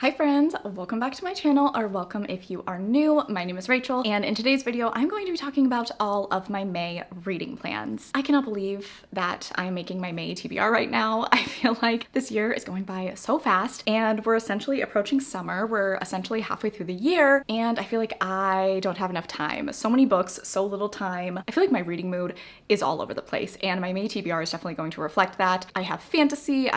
Hi friends, welcome back to my channel, or welcome if you are new. My name is Rachel, and in today's video, I'm going to be talking about all of my May reading plans. I cannot believe that I'm making my May TBR right now. I feel like this year is going by so fast, and we're essentially approaching summer. We're essentially halfway through the year, and I feel like I don't have enough time. So many books, so little time. I feel like my reading mood is all over the place, and my May TBR is definitely going to reflect that. I have fantasy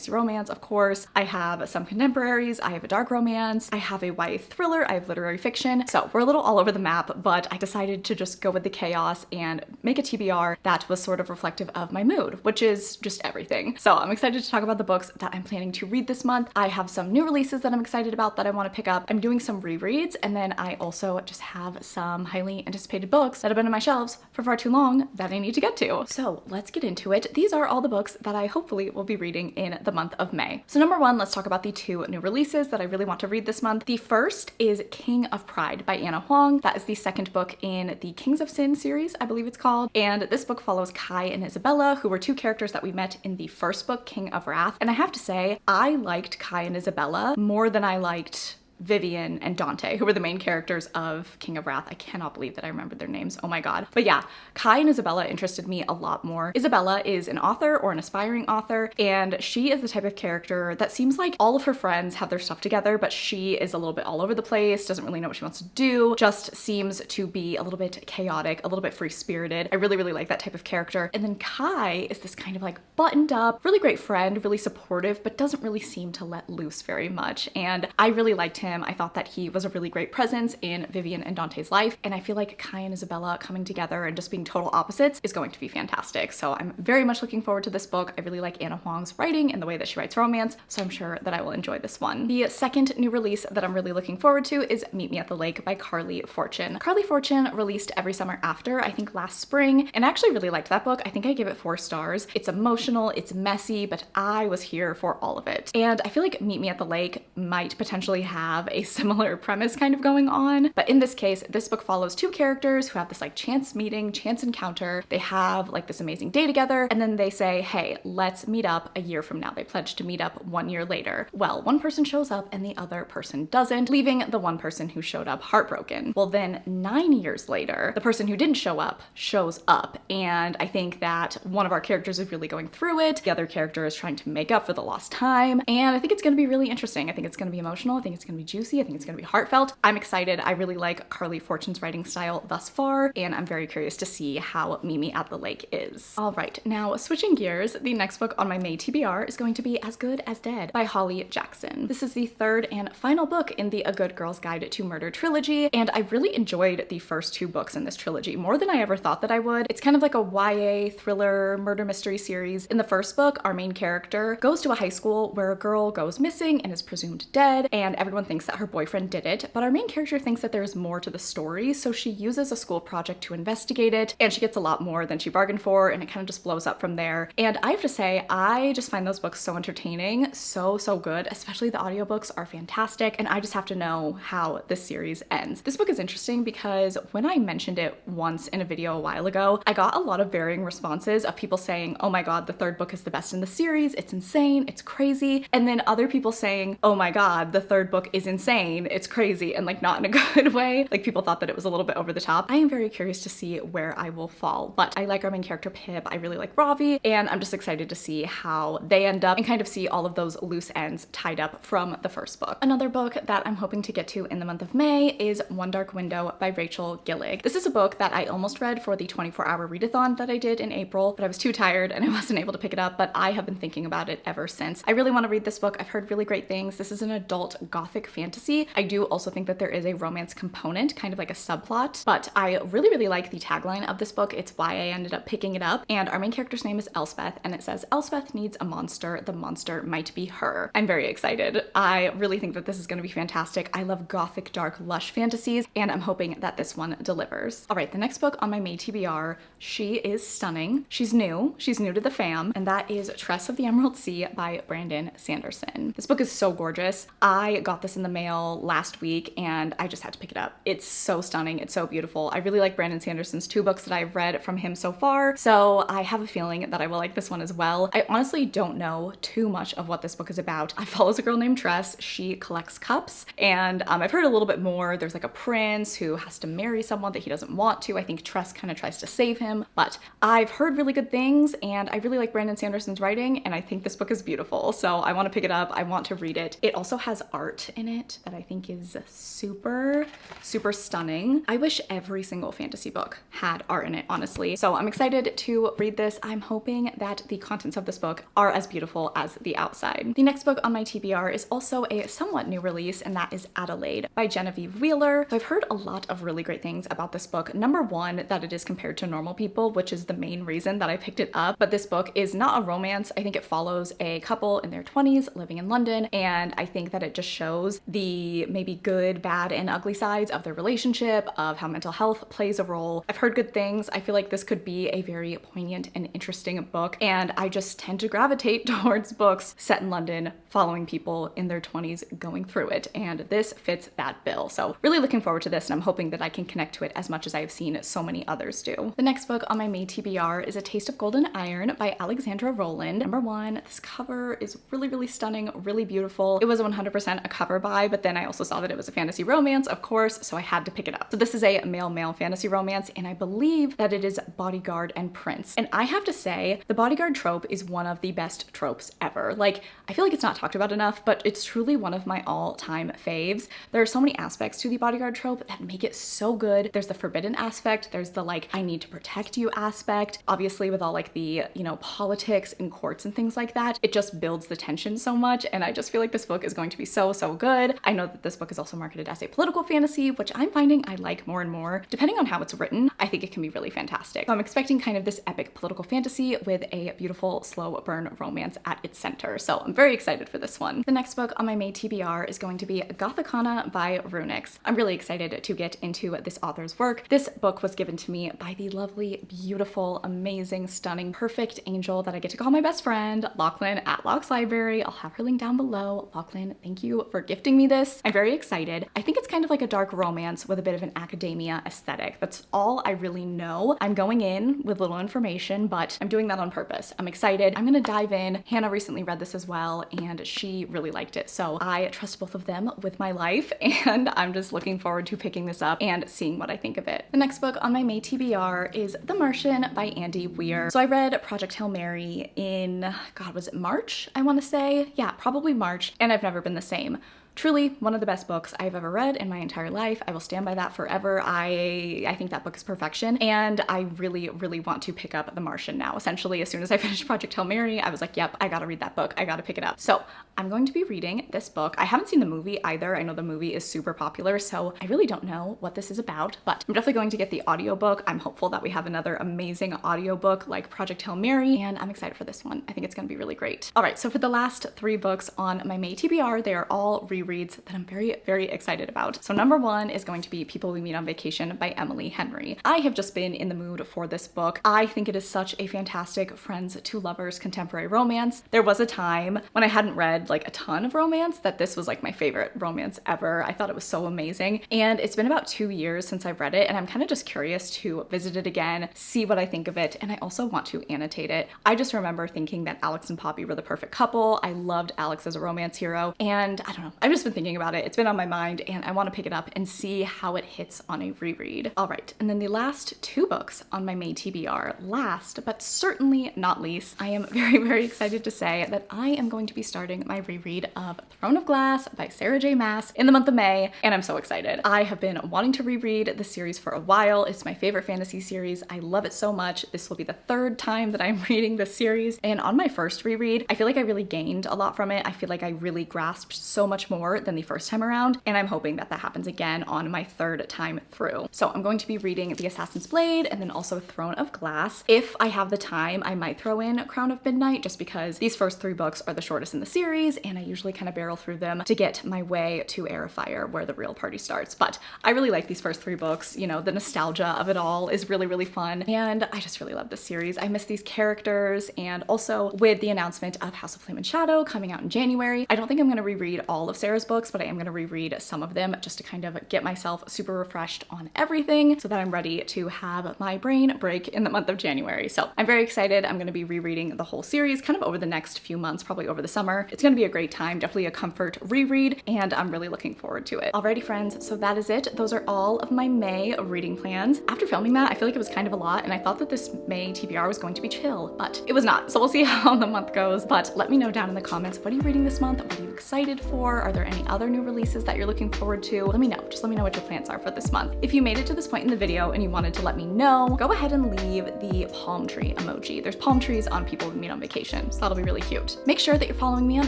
romance, of course. I have some contemporaries, I have a dark romance, I have a YA thriller, I have literary fiction. So we're a little all over the map, but I decided to just go with the chaos and make a TBR that was sort of reflective of my mood, which is just everything. So I'm excited to talk about the books that I'm planning to read this month. I have some new releases that I'm excited about that I want to pick up. I'm doing some rereads, and then I also just have some highly anticipated books that have been on my shelves for far too long that I need to get to. So let's get into it. These are all the books that I hopefully will be reading in the month of May. So number one, let's talk about the two new releases that I really want to read this month. The first is King of Pride by Ana Huang. That is the second book in the Kings of Sin series, I believe it's called. And this book follows Kai and Isabella, who were two characters that we met in the first book, King of Wrath. And I have to say, I liked Kai and Isabella more than I liked Vivian and Dante, who were the main characters of King of Wrath. I cannot believe that I remembered their names. Oh my god. But yeah, Kai and Isabella interested me a lot more. Isabella is an author or an aspiring author, and she is the type of character that seems like all of her friends have their stuff together, but she is a little bit all over the place, doesn't really know what she wants to do, just seems to be a little bit chaotic, a little bit free-spirited. I really like that type of character. And then Kai is this kind of like buttoned up, really great friend, really supportive, but doesn't really seem to let loose very much. And I really liked him. I thought that he was a really great presence in Vivian and Dante's life, and I feel like Kai and Isabella coming together and just being total opposites is going to be fantastic. So I'm very much looking forward to this book. I really like Ana Huang's writing and the way that she writes romance, so I'm sure that I will enjoy this one. The second new release that I'm really looking forward to is Meet Me at the Lake by Carly Fortune. Carly Fortune released Every Summer After, I think last spring, and I actually really liked that book. I think I gave it 4 stars. It's emotional, it's messy, but I was here for all of it. And I feel like Meet Me at the Lake might potentially have a similar premise kind of going on, but in this case, this book follows two characters who have this like chance meeting, chance encounter. They have like this amazing day together, and then they say, hey, let's meet up a year from now. They pledge to meet up 1 year later. Well, one person shows up and the other person doesn't, leaving the one person who showed up heartbroken. Well, then 9 years later, the person who didn't show up shows up, and I think that one of our characters is really going through it. The other character is trying to make up for the lost time, and I think it's going to be really interesting. I think it's going to be emotional. I think it's going to be juicy. I think it's going to be heartfelt. I'm excited. I really like Carly Fortune's writing style thus far, and I'm very curious to see how Meet Me at the Lake is. All right, now switching gears, the next book on my May TBR is going to be As Good as Dead by Holly Jackson. This is the third and final book in the A Good Girl's Guide to Murder trilogy, and I really enjoyed the first 2 books in this trilogy more than I ever thought that I would. It's kind of like a YA thriller murder mystery series. In the first book, our main character goes to a high school where a girl goes missing and is presumed dead, and everyone thinks that her boyfriend did it, but our main character thinks that there's more to the story, so she uses a school project to investigate it, and she gets a lot more than she bargained for, and it kind of just blows up from there. And I have to say, I just find those books so entertaining, so good, especially the audiobooks are fantastic, and I just have to know how this series ends. This book is interesting because when I mentioned it once in a video a while ago, I got a lot of varying responses of people saying, oh my god, the third book is the best in the series, it's insane, it's crazy, and then other people saying, oh my god, the third book is insane, it's crazy, and like not in a good way. Like people thought that it was a little bit over the top. I am very curious to see where I will fall, but I like our main character Pip, I really like Ravi, and I'm just excited to see how they end up and kind of see all of those loose ends tied up from the first book. Another book that I'm hoping to get to in the month of May is One Dark Window by Rachel Gillig. This is a book that I almost read for the 24-hour readathon that I did in April, but I was too tired and I wasn't able to pick it up, but I have been thinking about it ever since. I really want to read this book. I've heard really great things. This is an adult gothic fantasy. I do also think that there is a romance component, kind of like a subplot, but I really like the tagline of this book. It's why I ended up picking it up, and our main character's name is Elspeth, and it says, Elspeth needs a monster, the monster might be her. I'm very excited. I really think that this is going to be fantastic. I love gothic, dark, lush fantasies, and I'm hoping that this one delivers. All right, the next book on my May TBR, she is stunning. She's new to the fam, and that is Tress of the Emerald Sea by Brandon Sanderson. This book is so gorgeous. I got this in the mail last week and I just had to pick it up. It's so stunning. It's so beautiful. I really like Brandon Sanderson's 2 books that I've read from him so far, so I have a feeling that I will like this one as well. I honestly don't know too much of what this book is about. I follow a girl named Tress. She collects cups, and I've heard a little bit more. There's like a prince who has to marry someone that he doesn't want to. I think Tress kind of tries to save him, but I've heard really good things and I really like Brandon Sanderson's writing and I think this book is beautiful. So I want to pick it up. I want to read it. It also has art in it that I think is super, super stunning. I wish every single fantasy book had art in it, honestly. So I'm excited to read this. I'm hoping that the contents of this book are as beautiful as the outside. The next book on my TBR is also a somewhat new release, and that is Adelaide by Genevieve Wheeler. So I've heard a lot of really great things about this book. Number one, that it is compared to Normal People, which is the main reason that I picked it up. But this book is not a romance. I think it follows a couple in their 20s living in London, and I think that it just shows the maybe good, bad, and ugly sides of their relationship, of how mental health plays a role. I've heard good things. I feel like this could be a very poignant and interesting book, and I just tend to gravitate towards books set in London, following people in their 20s going through it, and this fits that bill. So really looking forward to this, and I'm hoping that I can connect to it as much as I have seen so many others do. The next book on my May TBR is A Taste of Golden Iron by Alexandra Rowland. Number one, this cover is really, really stunning, really beautiful. It was 100% a cover buy, but then I also saw that it was a fantasy romance, of course, so I had to pick it up. So this is a male-male fantasy romance, and I believe that it is bodyguard and prince. And I have to say, the bodyguard trope is one of the best tropes ever. Like, I feel like it's not talked about enough, but it's truly one of my all-time faves. There are so many aspects to the bodyguard trope that make it so good. There's the forbidden aspect, there's the like, I need to protect you aspect. Obviously with all like the, you know, politics and courts and things like that, it just builds the tension so much, and I just feel like this book is going to be so, so good. I know that this book is also marketed as a political fantasy, which I'm finding I like more and more. Depending on how it's written, I think it can be really fantastic. So I'm expecting kind of this epic political fantasy with a beautiful slow burn romance at its center. So I'm very excited for this one. The next book on my May TBR is going to be Gothicana by Runix. I'm really excited to get into this author's work. This book was given to me by the lovely, beautiful, amazing, stunning, perfect angel that I get to call my best friend, Lachlan at Locke's Library. I'll have her link down below. Lachlan, thank you for gifting me this. I'm very excited. I think it's kind of like a dark romance with a bit of an academia aesthetic. That's all I really know. I'm going in with little information, but I'm doing that on purpose. I'm excited. I'm gonna dive in. Hannah recently read this as well, and she really liked it. So I trust both of them with my life, and I'm just looking forward to picking this up and seeing what I think of it. The next book on my May TBR is The Martian by Andy Weir. So I read Project Hail Mary in, God, was it March? I wanna say, yeah, probably March, and I've never been the same. Truly one of the best books I've ever read in my entire life. I will stand by that forever. I think that book is perfection, and I really, really want to pick up The Martian now. Essentially, as soon as I finished Project Hail Mary, I was like, yep, I gotta read that book. I gotta pick it up. So I'm going to be reading this book. I haven't seen the movie either. I know the movie is super popular, so I really don't know what this is about, but I'm definitely going to get the audiobook. I'm hopeful that we have another amazing audiobook like Project Hail Mary, and I'm excited for this one. I think it's gonna be really great. All right, so for the last 3 books on my May TBR, they are all rereads that I'm very, very excited about. So number one is going to be People We Meet on Vacation by Emily Henry. I have just been in the mood for this book. I think it is such a fantastic friends to lovers contemporary romance. There was a time when I hadn't read like a ton of romance that this was like my favorite romance ever. I thought it was so amazing. And it's been about 2 years since I've read it, and I'm kind of just curious to visit it again, see what I think of it, and I also want to annotate it. I just remember thinking that Alex and Poppy were the perfect couple. I loved Alex as a romance hero, and I don't know, I've just been thinking about it. It's been on my mind, and I want to pick it up and see how it hits on a reread. All right, and then the last 2 books on my May TBR, last but certainly not least, I am very, very excited to say that I am going to be starting my reread of Throne of Glass by Sarah J Maas in the month of May, and I'm so excited. I have been wanting to reread the series for a while. It's my favorite fantasy series. I love it so much. This will be the 3rd time that I'm reading this series, and on my first reread, I feel like I really gained a lot from it. I feel like I really grasped so much more than the first time around, and I'm hoping that that happens again on my 3rd time through. So I'm going to be reading The Assassin's Blade and then also Throne of Glass. If I have the time, I might throw in Crown of Midnight, just because these first 3 books are the shortest in the series, and I usually kind of barrel through them to get my way to Heir of Fire, where the real party starts. But I really like these first 3 books. You know, the nostalgia of it all is really, really fun, and I just really love this series. I miss these characters, and also with the announcement of House of Flame and Shadow coming out in January, I don't think I'm going to reread all of Sarah Sarah's books, but I am gonna reread some of them just to kind of get myself super refreshed on everything so that I'm ready to have my brain break in the month of January. So I'm very excited. I'm gonna be rereading the whole series kind of over the next few months, probably over the summer. It's gonna be a great time, definitely a comfort reread, and I'm really looking forward to it. Alrighty friends, so that is it. Those are all of my May reading plans. After filming that, I feel like it was kind of a lot, and I thought that this May TBR was going to be chill, but it was not. So we'll see how the month goes, but let me know down in the comments, what are you reading this month? What are you excited for? Are there any other new releases that you're looking forward to? Let me know. Just let me know what your plans are for this month. If you made it to this point in the video and you wanted to let me know, go ahead and leave the palm tree emoji. There's palm trees on people we meet on vacation, so that'll be really cute. Make sure that you're following me on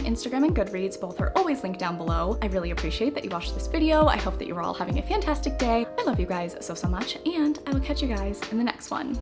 Instagram and Goodreads. Both are always linked down below. I really appreciate that you watched this video. I hope that you're all having a fantastic day. I love you guys so much, and I will catch you guys in the next one.